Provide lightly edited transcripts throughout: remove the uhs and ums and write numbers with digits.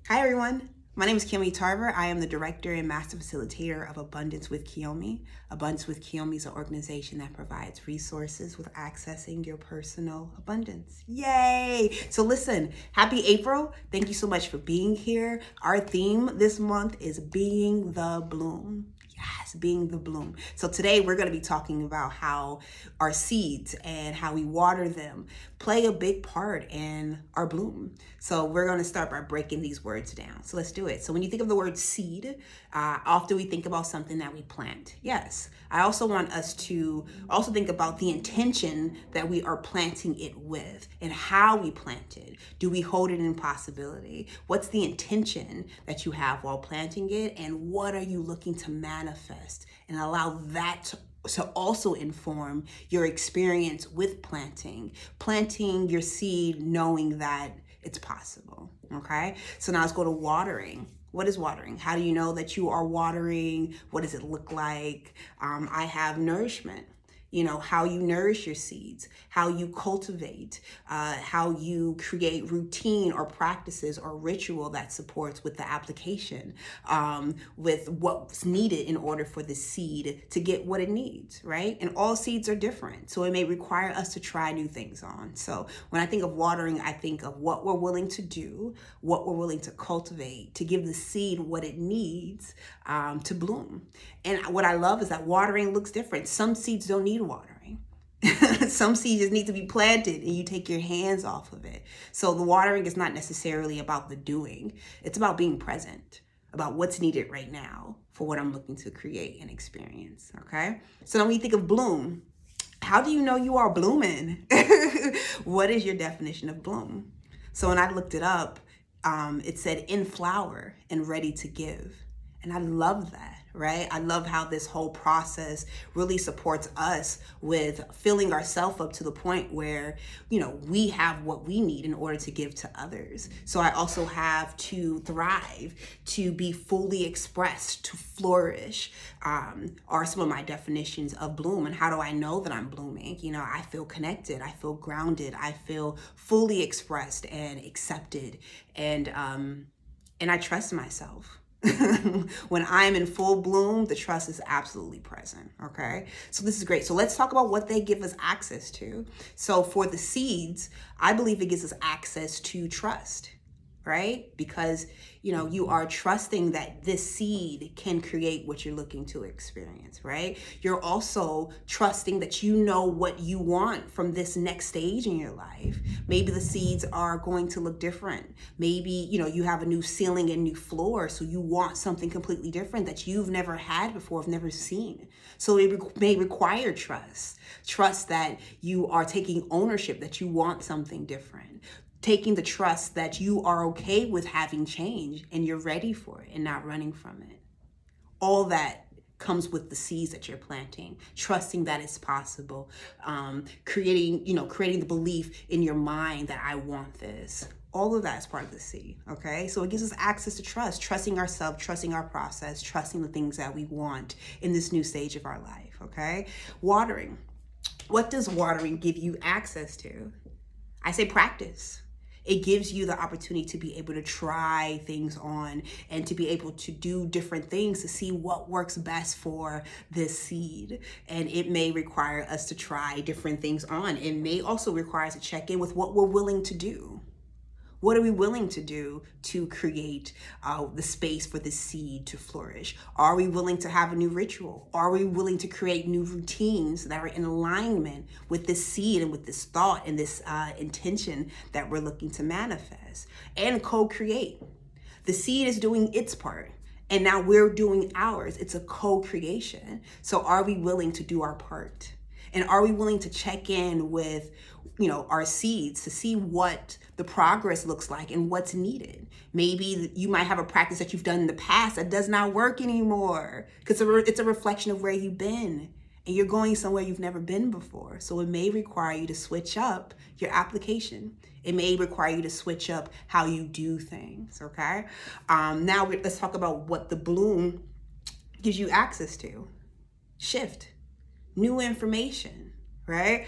Hi, everyone. My name is Kiyomi Tarver. I am the director and master facilitator of Abundance with Kiyomi. Abundance with Kiyomi is an organization that provides resources with accessing your personal abundance. Yay! So listen, happy April. Thank you so much for being here. Our theme this month is being the bloom. Yes, being the bloom. So today we're going to be talking about how our seeds and how we water them play a big part in our bloom. So we're going to start by breaking these words down. So let's do it. So when you think of the word seed, often we think about something that we plant. Yes. I also want us to also think about the intention that we are planting it with and how we plant it. Do we hold it in possibility? What's the intention that you have while planting it? And what are you looking to manifest? And allow that to also inform your experience with planting your seed, knowing that it's possible. Okay. So now let's go to watering. What is watering? How do you know that you are watering? What does it look like? I have nourishment. How you nourish your seeds, how you cultivate, how you create routine or practices or ritual that supports with the application, with what's needed in order for the seed to get what it needs, right? And all seeds are different. So it may require us to try new things on. So when I think of watering, I think of what we're willing to do, what we're willing to cultivate to give the seed what it needs to bloom. And what I love is that watering looks different. Some seeds don't need watering. Some seeds just need to be planted and you take your hands off of it. So the watering is not necessarily about the doing. It's about being present, about what's needed right now for what I'm looking to create and experience, okay? So now when you think of bloom, how do you know you are blooming? What is your definition of bloom? So when I looked it up, it said in flower and ready to give. And I love that, right? I love how this whole process really supports us with filling ourselves up to the point where, we have what we need in order to give to others. So I also have to thrive, to be fully expressed, to flourish, are some of my definitions of bloom. And how do I know that I'm blooming? I feel connected, I feel grounded, I feel fully expressed and accepted, and I trust myself. When I'm in full bloom, the trust is absolutely present. Okay. So this is great. So let's talk about what they give us access to. So for the seeds, I believe it gives us access to trust, right? Because, you are trusting that this seed can create what you're looking to experience, right? You're also trusting that you know what you want from this next stage in your life. Maybe the seeds are going to look different. Maybe, you have a new ceiling and new floor, so you want something completely different that you've never had before, have never seen. So it may require trust that you are taking ownership, that you want something different. Taking the trust that you are okay with having change and you're ready for it and not running from it. All that comes with the seeds that you're planting, trusting that it's possible, creating the belief in your mind that I want this. All of that is part of the seed, okay? So it gives us access to trust, trusting ourselves, trusting our process, trusting the things that we want in this new stage of our life, okay? Watering. What does watering give you access to? I say practice. It gives you the opportunity to be able to try things on and to be able to do different things to see what works best for this seed. And it may require us to try different things on. It may also require us to check in with what we're willing to do. What are we willing to do to create the space for the seed to flourish? Are we willing to have a new ritual? Are we willing to create new routines that are in alignment with this seed and with this thought and this intention that we're looking to manifest? And co-create. The seed is doing its part. And now we're doing ours. It's a co-creation. So are we willing to do our part? And are we willing to check in with, our seeds to see what the progress looks like and what's needed? Maybe you might have a practice that you've done in the past that does not work anymore because it's a reflection of where you've been and you're going somewhere you've never been before. So it may require you to switch up your application. It may require you to switch up how you do things, okay? Now let's talk about what the bloom gives you access to. Shift. New information, right?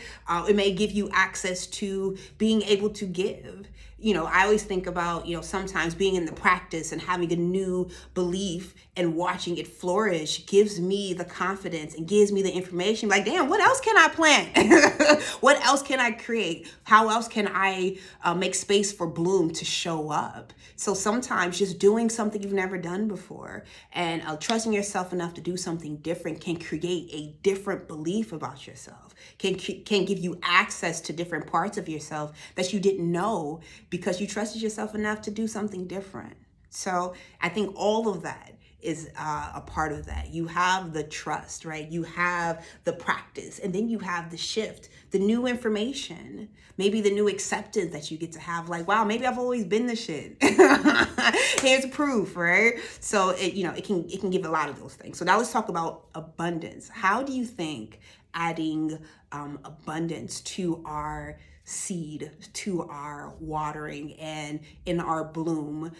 It may give you access to being able to give. I always think about, sometimes being in the practice and having a new belief and watching it flourish gives me the confidence and gives me the information. Like, damn, what else can I plant? What else can I create? How else can I make space for bloom to show up? So sometimes just doing something you've never done before and trusting yourself enough to do something different can create a different belief about yourself, can give you access to different parts of yourself that you didn't know because you trusted yourself enough to do something different. So I think all of that is a part of that. You have the trust, right? You have the practice, and then you have the shift, the new information, maybe the new acceptance that you get to have. Like, wow, maybe I've always been the shit. Here's proof, right? So it can give a lot of those things. So now let's talk about abundance. How do you think adding abundance to our seed, to our watering, and in our bloom,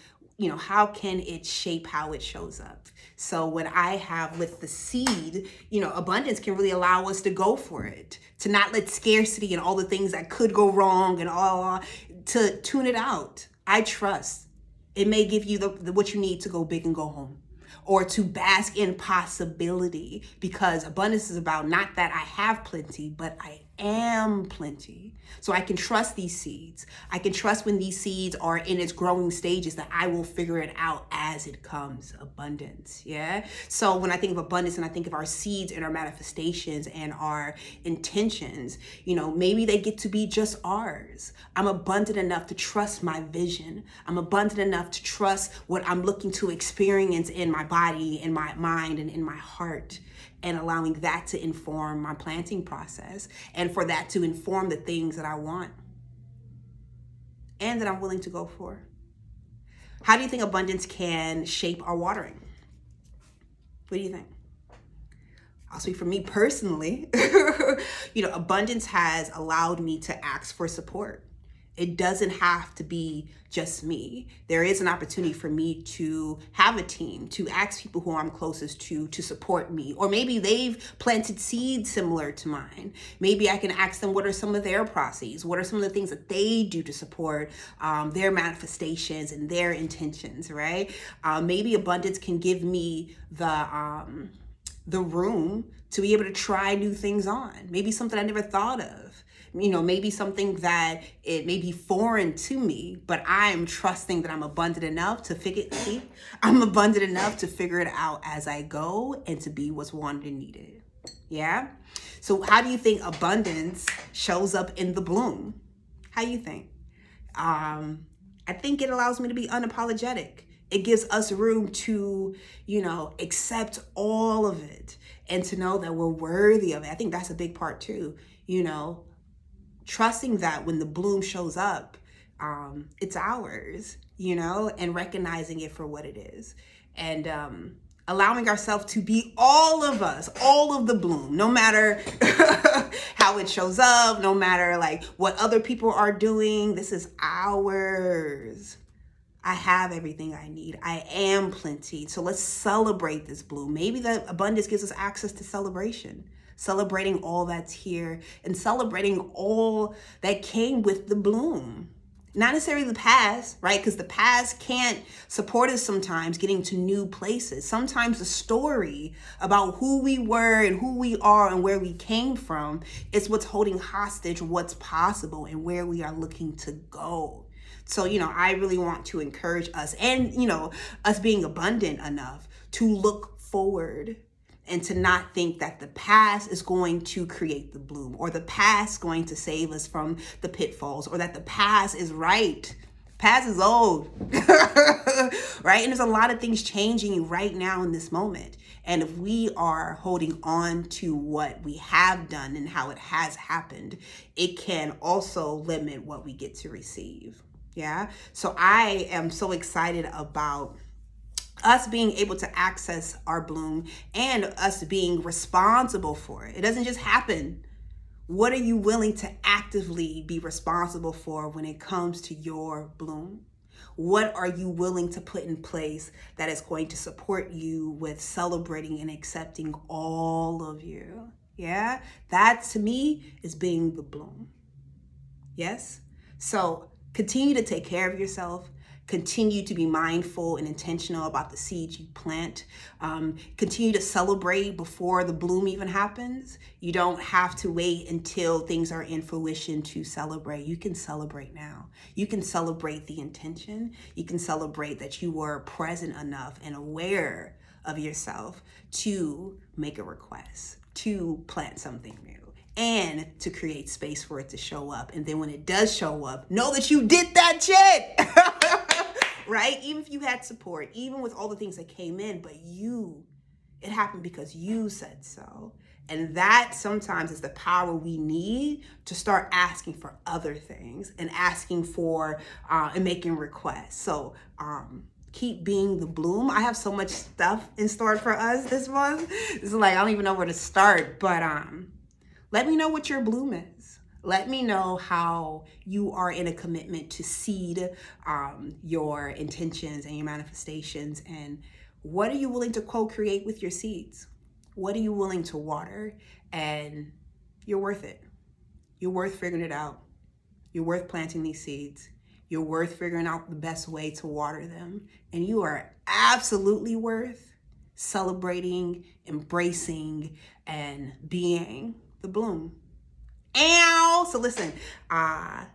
how can it shape how it shows up? So when I have with the seed, abundance can really allow us to go for it, to not let scarcity and all the things that could go wrong and all, to tune it out. I trust it may give you the what you need to go big and go home, or to bask in possibility, because abundance is about not that I have plenty, but I am plenty. So I can trust these seeds. I can trust when these seeds are in its growing stages that I will figure it out as it comes. Abundance, yeah? So when I think of abundance and I think of our seeds and our manifestations and our intentions, maybe they get to be just ours. I'm abundant enough to trust my vision. I'm abundant enough to trust what I'm looking to experience in my body, in my mind, and in my heart, and allowing that to inform my planting process, and for that to inform the things that I want and that I'm willing to go for. How do you think abundance can shape our watering? What do you think? I'll speak for me personally. Abundance has allowed me to ask for support. It doesn't have to be just me. There is an opportunity for me to have a team, to ask people who I'm closest to support me. Or maybe they've planted seeds similar to mine. Maybe I can ask them what are some of their processes? What are some of the things that they do to support their manifestations and their intentions, right? Maybe abundance can give me the room to be able to try new things on. Maybe something I never thought of. Maybe something that it may be foreign to me, but I'm trusting that I'm abundant enough to I'm abundant enough to figure it out as I go and to be what's wanted and needed. Yeah. So how do you think abundance shows up in the bloom? How do you think? I think it allows me to be unapologetic. It gives us room to, accept all of it and to know that we're worthy of it. I think that's a big part too, trusting that when the bloom shows up, it's ours, and recognizing it for what it is. And allowing ourselves to be all of us, all of the bloom, no matter how it shows up, no matter like what other people are doing. This is ours. I have everything I need. I am plenty. So let's celebrate this bloom. Maybe the abundance gives us access to celebration. Celebrating all that's here and celebrating all that came with the bloom. Not necessarily the past, right? Because the past can't support us sometimes getting to new places. Sometimes the story about who we were and who we are and where we came from is what's holding hostage what's possible and where we are looking to go. So, I really want to encourage us and, us being abundant enough to look forward and to not think that the past is going to create the bloom, or the past is going to save us from the pitfalls, or that the past is right. Past is old, right? And there's a lot of things changing right now in this moment. And if we are holding on to what we have done and how it has happened, it can also limit what we get to receive. Yeah. So I am so excited about us being able to access our bloom and us being responsible for it. It doesn't just happen. What are you willing to actively be responsible for when it comes to your bloom? What are you willing to put in place that is going to support you with celebrating and accepting all of you? Yeah, that to me is being the bloom. Yes. So Continue to take care of yourself. Continue to be mindful and intentional about the seeds you plant. Continue to celebrate before the bloom even happens. You don't have to wait until things are in fruition to celebrate. You can celebrate now. You can celebrate the intention. You can celebrate that you were present enough and aware of yourself to make a request, to plant something new, and to create space for it to show up. And then when it does show up, know that you did that shit. Right? Even if you had support, even with all the things that came in, but it happened because you said so. And that sometimes is the power we need to start asking for other things and asking for and making requests. So keep being the bloom. I have so much stuff in store for us this month. It's like, I don't even know where to start, but let me know what your bloom is. Let me know how you are in a commitment to seed your intentions and your manifestations. And what are you willing to co-create with your seeds? What are you willing to water? And you're worth it. You're worth figuring it out. You're worth planting these seeds. You're worth figuring out the best way to water them. And you are absolutely worth celebrating, embracing, and being the bloom. Ow! So listen, I'll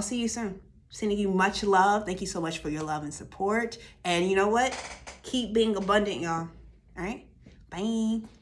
see you soon. Sending you much love. Thank you so much for your love and support. And you know what? Keep being abundant, y'all. All right? Bye.